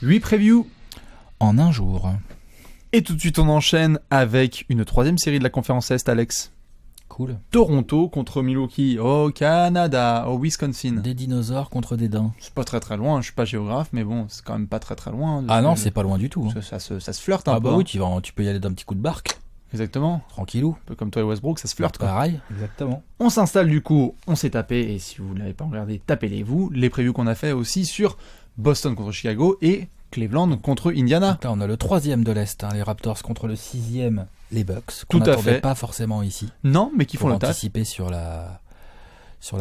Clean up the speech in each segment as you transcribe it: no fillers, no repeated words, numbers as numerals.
8 previews en un jour. Et tout de suite, on enchaîne avec une troisième série de la conférence Est, Alex. Cool. Toronto contre Milwaukee au Canada, au Wisconsin. Des dinosaures contre des daims. C'est pas très très loin, je suis pas géographe, mais bon, c'est quand même pas très très loin. Ah non, c'est pas loin du tout. Ça se flirte un peu. Ah bah oui, tu peux y aller d'un petit coup de barque. Exactement. Tranquillou. Un peu comme toi et Westbrook, ça se flirte quoi. Pareil, exactement. On s'installe du coup, on s'est tapé, et si vous ne l'avez pas regardé, tapez-les-vous. Les previews qu'on a fait aussi sur Boston contre Chicago et Cleveland contre Indiana. Donc là, on a le 3e de l'Est, les Raptors contre le 6e, les Bucks. Qu'on Tout à n'attendait fait. Pas forcément ici. Non, mais qui font pour le taf. anticiper sur la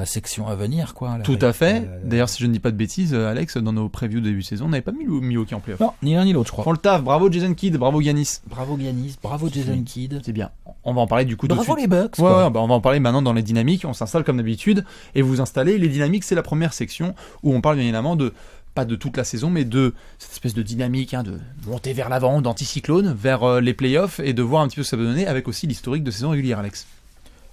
section à venir, quoi. Tout à fait. D'ailleurs, si je ne dis pas de bêtises, Alex, dans nos previews de début de saison, on n'avait pas mis Milwaukee en playoff. Non, ni l'un ni l'autre, je crois. Font le taf. Bravo Jason Kidd, bravo Giannis. Bravo Giannis, bravo Jason Kidd. C'est bien. On va en parler du coup Bravo tout de les suite. Bucks. Ouais, quoi. ouais, bah on va en parler maintenant dans les dynamiques. On s'installe comme d'habitude et vous installez. Les dynamiques, c'est la première section où on parle bien évidemment de, pas de toute la saison, mais de cette espèce de dynamique, de monter vers l'avant, d'anticyclone, vers les playoffs et de voir un petit peu ce que ça peut donner avec aussi l'historique de saison régulière, Alex.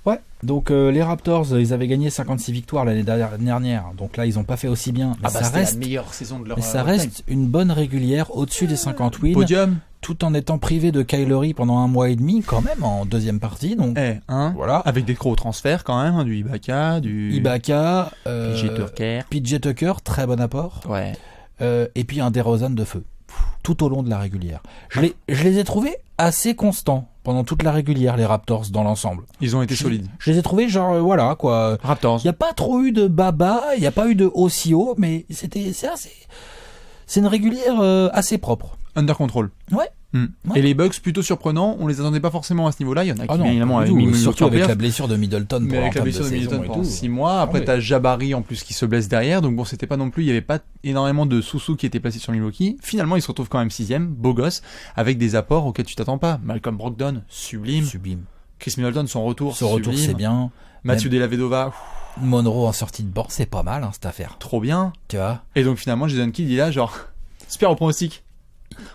Ouais, donc les Raptors, ils avaient gagné 56 victoires l'année dernière, donc là ils ont pas fait aussi bien, mais ça reste la meilleure saison de leur mais ça reste une bonne régulière au-dessus des 50 wins, podium, tout en étant privé de Kyle Lowry pendant un mois et demi quand même en deuxième partie, donc voilà. Avec des gros transferts quand même, du Ibaka, PJ Tucker, très bon apport, ouais. Et puis un DeRozan de feu, tout au long de la régulière. Je les ai trouvés assez constants pendant toute la régulière, les Raptors dans l'ensemble. Ils ont été solides. Je les ai trouvés genre voilà quoi. Raptors. Il n'y a pas trop eu de baba, il n'y a pas eu de aussi haut, mais c'est une régulière assez propre. Under control. Ouais. Et les Bucks plutôt surprenants, on les attendait pas forcément à ce niveau-là. Il y en a qui bien évidemment avaient mis surtout avec la blessure de Middleton mais avec la blessure de Middleton pendant 6 mois. Après t'as Jabari en plus qui se blesse derrière, donc bon c'était pas non plus, il y avait pas énormément de sous-sous qui étaient placés sur Milwaukee. Finalement ils se retrouvent quand même 6ème, beau gosse, avec des apports auxquels tu t'attends pas. Malcolm Brogdon, sublime. Chris Middleton, son retour c'est bien. Mathieu Dellavedova, Monroe en sortie de banc, c'est pas mal cette affaire. Trop bien. Tu vois. Et donc finalement Jason Kidd il est là genre super au pronostic.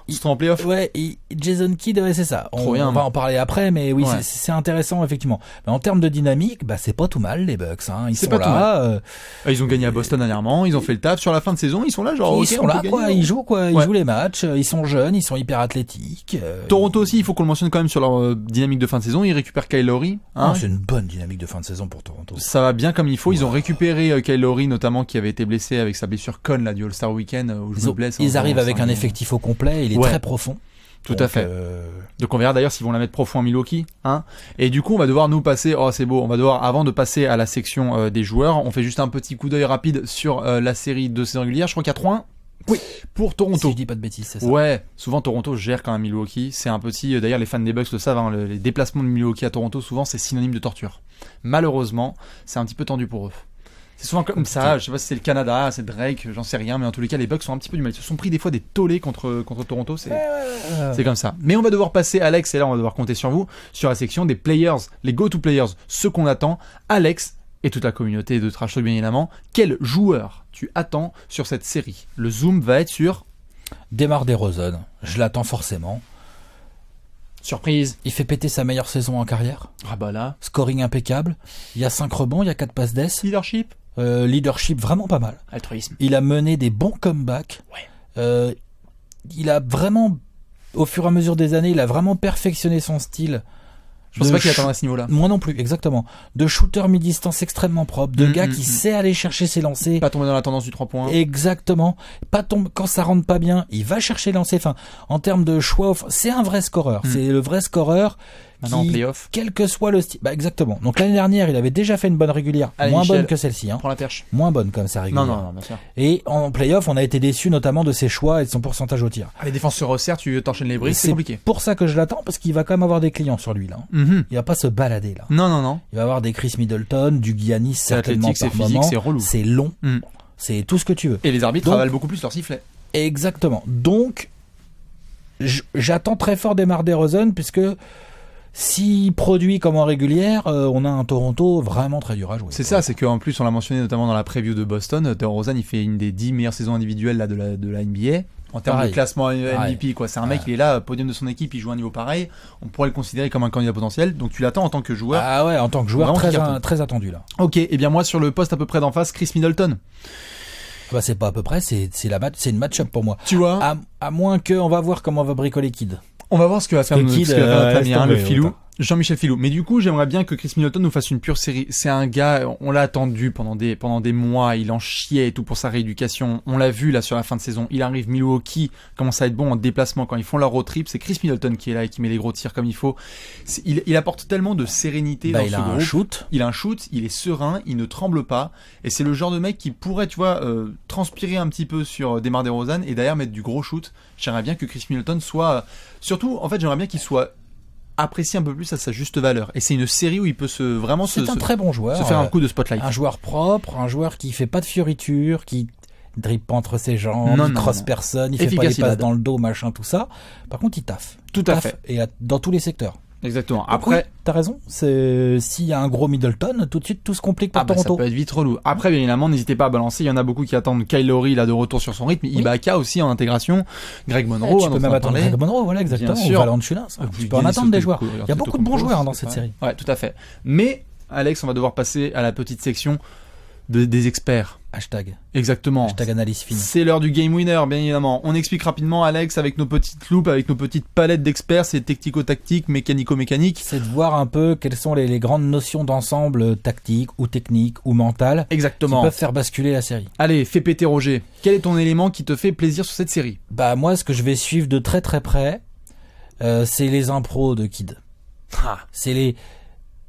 On se trouve en playoff. Ouais, Jason Kidd, c'est ça. On va en parler après, mais oui, ouais. c'est intéressant, effectivement. Mais en termes de dynamique, c'est pas tout mal, les Bucks. Ils sont là. Ils ont gagné à Boston dernièrement, ils ont fait le taf sur la fin de saison, ils sont là, genre. Ils sont là, quoi. Ils jouent, quoi. Ils jouent les matchs, ils sont jeunes, ils sont hyper athlétiques. Toronto aussi, il faut qu'on le mentionne quand même sur leur dynamique de fin de saison. Ils récupèrent Kyle Lowry. C'est une bonne dynamique de fin de saison pour Toronto. Ça va bien comme il faut. Ils ont récupéré Kyle Lowry, notamment, qui avait été blessé avec sa blessure conne, là, du All-Star Weekend, où je me blesse. Ils arrivent avec un effectif au complet, il est très profond. Tout à fait. Donc on verra d'ailleurs s'ils vont la mettre profond à Milwaukee. Et du coup on va devoir nous passer, c'est beau, on va devoir, avant de passer à la section des joueurs, on fait juste un petit coup d'œil rapide sur la série de saison régulière. Je crois qu'il y a 3-1. Oui, pour Toronto. Si je dis pas de bêtises, c'est ça. Ouais, souvent Toronto gère quand même Milwaukee. C'est un petit, d'ailleurs les fans des Bucks le savent, les déplacements de Milwaukee à Toronto, souvent c'est synonyme de torture. Malheureusement, c'est un petit peu tendu pour eux. C'est souvent comme ça, je sais pas si c'est le Canada, c'est Drake, j'en sais rien, mais en tous les cas les Bucks sont un petit peu du mal. Ils se sont pris des fois des tollés contre Toronto, c'est comme ça. Mais on va devoir passer, Alex, et là on va devoir compter sur vous, sur la section des players, les go-to players, ceux qu'on attend. Alex et toute la communauté de Trash Talk bien évidemment, quel joueur tu attends sur cette série? Le zoom va être sur DeMar DeRozan, je l'attends forcément. Surprise. Il fait péter sa meilleure saison en carrière. Ah bah là. Scoring impeccable. Il y a 5 rebonds, il y a 4 passes d'ess. Leadership vraiment pas mal. Altruisme. Il a mené des bons comebacks. Ouais. Il a vraiment, au fur et à mesure des années, il a vraiment perfectionné son style. Je pense pas qu'il attendra à ce niveau-là. Moi non plus, exactement. De shooter mi-distance extrêmement propre, de gars qui sait aller chercher ses lancers. Pas tomber dans la tendance du 3 points. Exactement. Pas tomber quand ça rentre pas bien, il va chercher les lancers. Enfin, en termes de choix, c'est un vrai scoreur. C'est le vrai scoreur. Maintenant en playoff. Quel que soit le style. Exactement. Donc l'année dernière, il avait déjà fait une bonne régulière. Moins bonne que celle-ci. Prends la perche. Moins bonne comme sa régulière. Non, bien sûr. Et en playoff, on a été déçus notamment de ses choix et de son pourcentage au tir. Les défenseurs resserrent, tu t'enchaînes les briques, c'est compliqué. C'est pour ça que je l'attends, parce qu'il va quand même avoir des clients sur lui, là. Il va pas se balader, là. Non. Il va avoir des Chris Middleton, du Giannis, certainement par c'est physique, c'est relou. C'est long. C'est tout ce que tu veux. Et les arbitres avalent beaucoup plus leur sifflet. Exactement. Donc, j'attends très fort DeMar DeRozan, puisque s'il produit comme en régulière, on a un Toronto vraiment très dur à jouer. C'est ça, c'est qu'en plus, on l'a mentionné notamment dans la preview de Boston, DeRozan, il fait une des 10 meilleures saisons individuelles là, de la NBA. En termes de classement MVP, quoi. C'est un mec, il est là, podium de son équipe, il joue à un niveau pareil. On pourrait le considérer comme un candidat potentiel. Donc tu l'attends en tant que joueur. Ah ouais, en tant que joueur très attendu là. Ok, et bien moi sur le poste à peu près d'en face, Chris Middleton. Bah, c'est pas à peu près, c'est une match-up pour moi. Tu vois, À moins que, on va voir comment on va bricoler Kid. on va voir ce que va faire Que notre Kid, famille, le laisse filou. tomber, Jean-Michel Filou. Mais du coup, j'aimerais bien que Chris Middleton nous fasse une pure série. C'est un gars, on l'a attendu pendant des mois, il en chiait et tout pour sa rééducation. On l'a vu là sur la fin de saison. Il arrive, Milwaukee commence à être bon en déplacement quand ils font leur road trip. C'est Chris Middleton qui est là et qui met les gros tirs comme il faut. Il apporte tellement de sérénité dans ce groupe. Il a un shoot, il est serein, il ne tremble pas. Et c'est le genre de mec qui pourrait, tu vois, transpirer un petit peu sur DeMar DeRozan et derrière mettre du gros shoot. J'aimerais bien que Chris Middleton soit... Surtout, en fait, j'aimerais bien qu'il soit apprécié un peu plus à sa juste valeur. Et c'est une série où il peut C'est un très bon joueur. se faire un coup de spotlight. Un joueur propre, un joueur qui fait pas de fioritures, qui dribble pas entre ses jambes, il crosse personne, il fait pas les passes dans le dos, machin, tout ça. Par contre, il taffe. Tout à fait. Et dans tous les secteurs. Exactement. Après, Après, t'as raison. S'il y a un gros Middleton, tout de suite tout se complique pour Toronto. ça peut être vite relou. Après, bien évidemment, n'hésitez pas à balancer. Il y en a beaucoup qui attendent Kyle Lowry là de retour sur son rythme. Ibaka aussi en intégration. Greg Monroe. Tu peux même attendre Greg Monroe, voilà exactement. Ou Valanciunas. Tu peux en attendre des joueurs. Il y a beaucoup de bons joueurs dans cette série. Ouais, tout à fait. Mais Alex, on va devoir passer à la petite section des experts. Hashtag. Exactement. Hashtag analyse fine. C'est l'heure du game winner, bien évidemment. On explique rapidement, Alex, avec nos petites loupes, avec nos petites palettes d'experts, c'est technico-tactique, mécanico-mécanique. C'est de voir un peu quelles sont les grandes notions d'ensemble tactiques ou techniques ou mentales. Exactement. Qui peuvent faire basculer la série. Allez, fais péter Roger. Quel est ton élément qui te fait plaisir sur cette série ? Bah, moi, ce que je vais suivre de très très près, c'est les impros de Kid.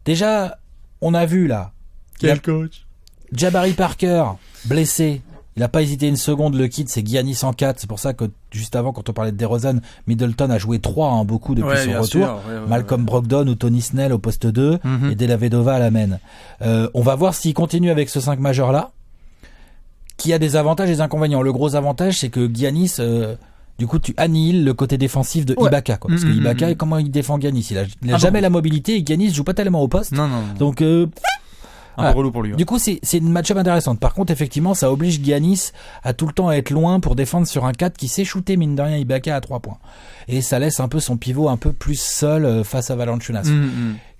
Déjà, on a vu là. Quel coach ? Jabari Parker, blessé. Il n'a pas hésité une seconde, le Kid, c'est Giannis en 4. C'est pour ça que, juste avant, quand on parlait de DeRozan, Middleton a joué 3 beaucoup depuis son retour. Malcolm Brogdon ou Tony Snell au poste 2 et Della Vedova à la main. On va voir s'il continue avec ce 5 majeur-là, qui a des avantages et des inconvénients. Le gros avantage, c'est que Giannis... du coup, tu annihiles le côté défensif de Ibaka, quoi. Parce que Ibaka, comment il défend Giannis ? Il a jamais la mobilité et Giannis joue pas tellement au poste. Non. Donc... un peu relou pour lui. Du coup, c'est une match-up intéressante. Par contre, effectivement, ça oblige Giannis à tout le temps être loin pour défendre sur un 4 qui sait shooter, mine de rien, Ibaka à 3 points. Et ça laisse un peu son pivot un peu plus seul face à Valanciunas.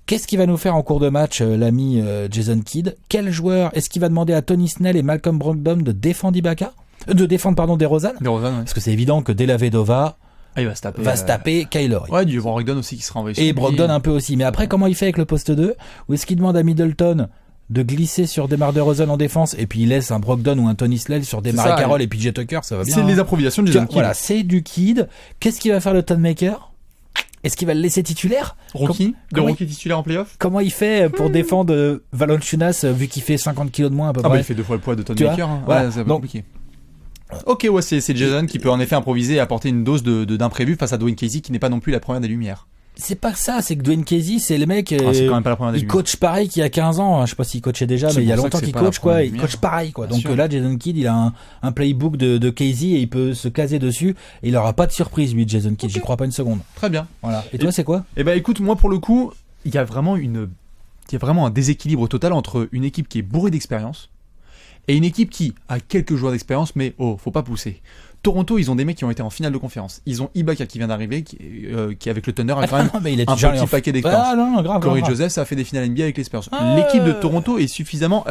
Qu'est-ce qu'il va nous faire en cours de match, l'ami Jason Kidd ? Quel joueur est-ce qu'il va demander à Tony Snell et Malcolm Brogdon de défendre Ibaka ? DeRozan ? Parce que c'est évident que Della Vedova il va se taper Kyle Lowry. Ouais, du Brogdon aussi qui sera envoyé. Et Brogdon un peu aussi. Mais après, comment il fait avec le poste 2 ? Ou est-ce qu'il demande à Middleton de glisser sur DeMar DeRozan en défense et puis il laisse un Brogdon ou un Tony Snell sur DeMar Carroll et puis PJ Tucker, ça va bien. C'est les improvisations de Jason Kidd. Voilà, c'est du Kidd. Qu'est-ce qu'il va faire le Tonmaker ? Est-ce qu'il va le laisser titulaire ? Rookie titulaire en playoff ? Comment il fait pour défendre Valanciunas vu qu'il fait 50 kilos de moins à peu près ? Il fait 2 fois le poids de Tonmaker. Voilà, c'est compliqué. Ok, ouais, c'est Jason qui peut en effet improviser et apporter une dose d'imprévu face à Dwayne Casey qui n'est pas non plus la première des lumières. C'est pas ça, c'est que Dwayne Casey, c'est le mec, c'est quand même pas la première des il coach pareil qu'il y a 15 ans, je sais pas s'il coachait déjà, mais il y a longtemps qu'il coach, quoi, il coach pareil, quoi. Donc là, Jason Kidd, il a un playbook de Casey et il peut se caser dessus et il aura pas de surprise, lui, Jason Kidd, j'y crois pas une seconde. Très bien. Voilà. Et toi, c'est quoi ? Eh ben, écoute, moi, pour le coup, il y a vraiment un déséquilibre total entre une équipe qui est bourrée d'expérience et une équipe qui a quelques joueurs d'expérience, mais faut pas pousser. Toronto, ils ont des mecs qui ont été en finale de conférence. Ils ont Ibaka qui vient d'arriver, qui avec le Thunder a quand même un petit paquet d'expérience. Corey Joseph, ça a fait des finales NBA avec les Spurs. L'équipe de Toronto est suffisamment...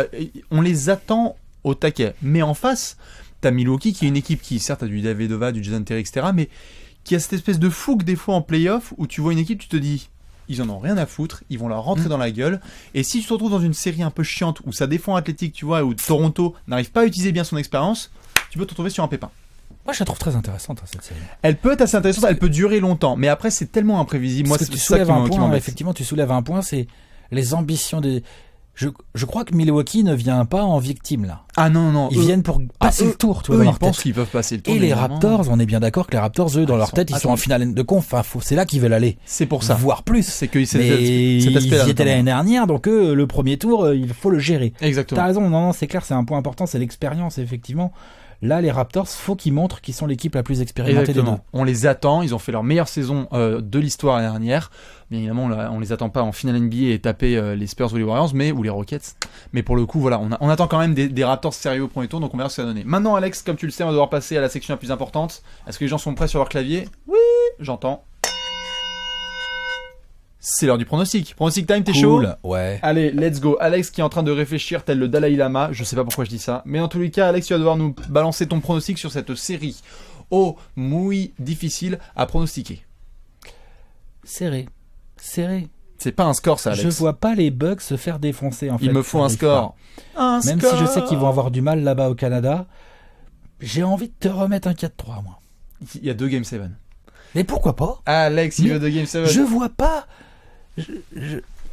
on les attend au taquet. Mais en face, t'as Milwaukee qui est une équipe qui, certes, a du Della Vedova, du Jason Terry, etc., mais qui a cette espèce de fougue des fois en play-off où tu vois une équipe, tu te dis... Ils en ont rien à foutre, ils vont leur rentrer dans la gueule. Et si tu te retrouves dans une série un peu chiante où ça défend athlétique, tu vois, où Toronto n'arrive pas à utiliser bien son expérience, tu peux te retrouver sur un pépin. Moi, je la trouve très intéressante, cette série. Elle peut être assez intéressante, elle peut durer longtemps, mais après, c'est tellement imprévisible. Moi, c'est ça qui m'embête. Effectivement, tu soulèves un point, c'est les ambitions des... Je crois que Milwaukee ne vient pas en victime, là. Ah non. Ils viennent pour passer le tour, tu vois, dans leur tête. Ils pensent qu'ils peuvent passer le tour. Et les Raptors, on est bien d'accord que les Raptors, eux, dans leur tête, ils sont en finale de conf. Enfin, c'est là qu'ils veulent aller. C'est pour ça. Voire plus. C'est que cet aspect-là. Ils y étaient l'année dernière, donc le premier tour, il faut le gérer. Exactement. T'as raison, non, c'est clair, c'est un point important, c'est l'expérience, effectivement. Là, les Raptors, faut qu'ils montrent qu'ils sont l'équipe la plus expérimentée des deux. On les attend, ils ont fait leur meilleure saison de l'histoire l'année dernière. Bien évidemment, on les attend pas en finale NBA et taper les Spurs ou les Warriors, ou les Rockets. Mais pour le coup, voilà, on attend quand même des Raptors sérieux au premier tour, donc on verra ce que ça va donner. Maintenant, Alex, comme tu le sais, on va devoir passer à la section la plus importante. Est-ce que les gens sont prêts sur leur clavier ? Oui, j'entends. C'est l'heure du pronostic. Pronostic time, t'es Cool. chaud? Ouais. Allez, let's go. Alex qui est en train de réfléchir tel le Dalai Lama. Je sais pas pourquoi je dis ça. Mais en tous les cas, Alex, tu vas devoir nous balancer ton pronostic sur cette série. Oh, muy difficile à pronostiquer. Serré. C'est pas un score, ça, Alex. Je vois pas les Bucks se faire défoncer, en fait. Il me faut un score. Même si je sais qu'ils vont avoir du mal là-bas au Canada, j'ai envie de te remettre un 4-3, moi. Il y a 2 Game 7. Mais pourquoi pas? Alex, il veut 2 Game 7. Je vois pas.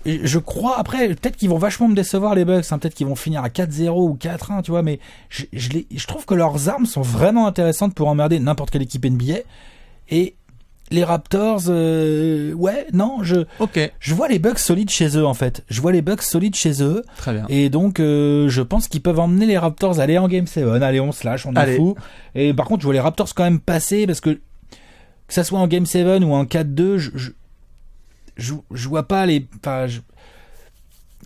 Je crois, après, peut-être qu'ils vont vachement me décevoir, les Bucks, hein, peut-être qu'ils vont finir à 4-0 ou 4-1, tu vois, mais je trouve que leurs armes sont vraiment intéressantes pour emmerder n'importe quelle équipe NBA. Et les Raptors, je vois les Bucks solides chez eux, en fait. Très bien. Et donc, je pense qu'ils peuvent emmener les Raptors, aller en Game 7, allez, on se lâche, on est fou. Et par contre, je vois les Raptors quand même passer, parce que ça soit en Game 7 ou en 4-2, je vois pas les...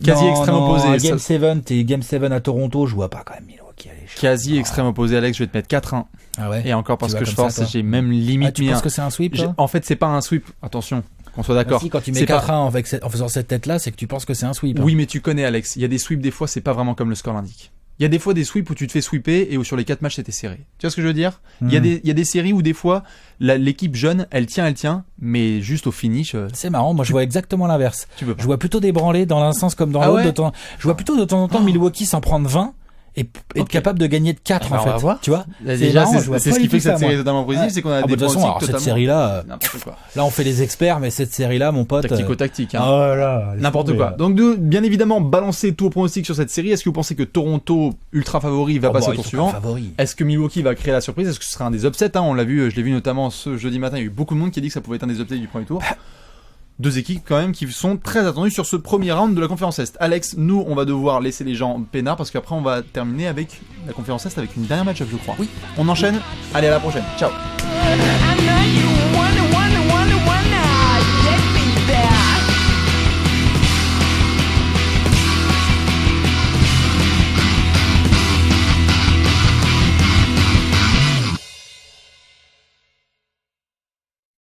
Quasi extrême opposé. Game 7 et Game 7 à Toronto, je vois pas quand même Milwaukee aller. Quasi extrême opposé, Alex, je vais te mettre 4-1. Ah ouais. Et encore parce que je force, j'ai même limite tu penses que c'est un sweep, toi? En fait, c'est pas un sweep. Attention, qu'on soit d'accord. Si, quand tu mets 4-1 en faisant cette tête-là, c'est que tu penses que c'est un sweep. Oui, mais tu connais, Alex. Il y a des sweeps, des fois, c'est pas vraiment comme le score l'indique. Il y a des fois des sweeps où tu te fais sweeper et où sur les 4 matchs c'était serré. Tu vois ce que je veux dire? Il y a des séries où des fois l'équipe jeune elle tient, mais juste au finish. C'est marrant, moi je vois exactement l'inverse. Tu peux pas. Je vois plutôt des branlés dans l'un sens comme dans l'autre. Ouais. Je vois plutôt de temps en temps Milwaukee s'en prendre 20 et être capable de gagner de 4 en fait. On va voir. Tu vois? Déjà, c'est ce qui fait que cette série est totalement positive, c'est qu'on a des pronostics totalement. Cette série-là, n'importe quoi. Là on fait les experts, mais cette série-là, mon pote. Tactico-tactique. Hein. Oh là, n'importe quoi. Donc, bien évidemment, balancer tout au pronostic sur cette série. Est-ce que vous pensez que Toronto, ultra favori, va passer au tour suivant? Est-ce que Milwaukee va créer la surprise? Est-ce que ce sera un des upsets? On l'a vu, je l'ai vu notamment ce jeudi matin. Il y a eu beaucoup de monde qui a dit que ça pouvait être un des upsets du premier tour. 2 équipes quand même qui sont très attendues sur ce premier round de la conférence Est. Alex, nous on va devoir laisser les gens peinards parce qu'après on va terminer avec la conférence Est avec une dernière match-up, je crois. Oui. On enchaîne. Allez, à la prochaine. Ciao.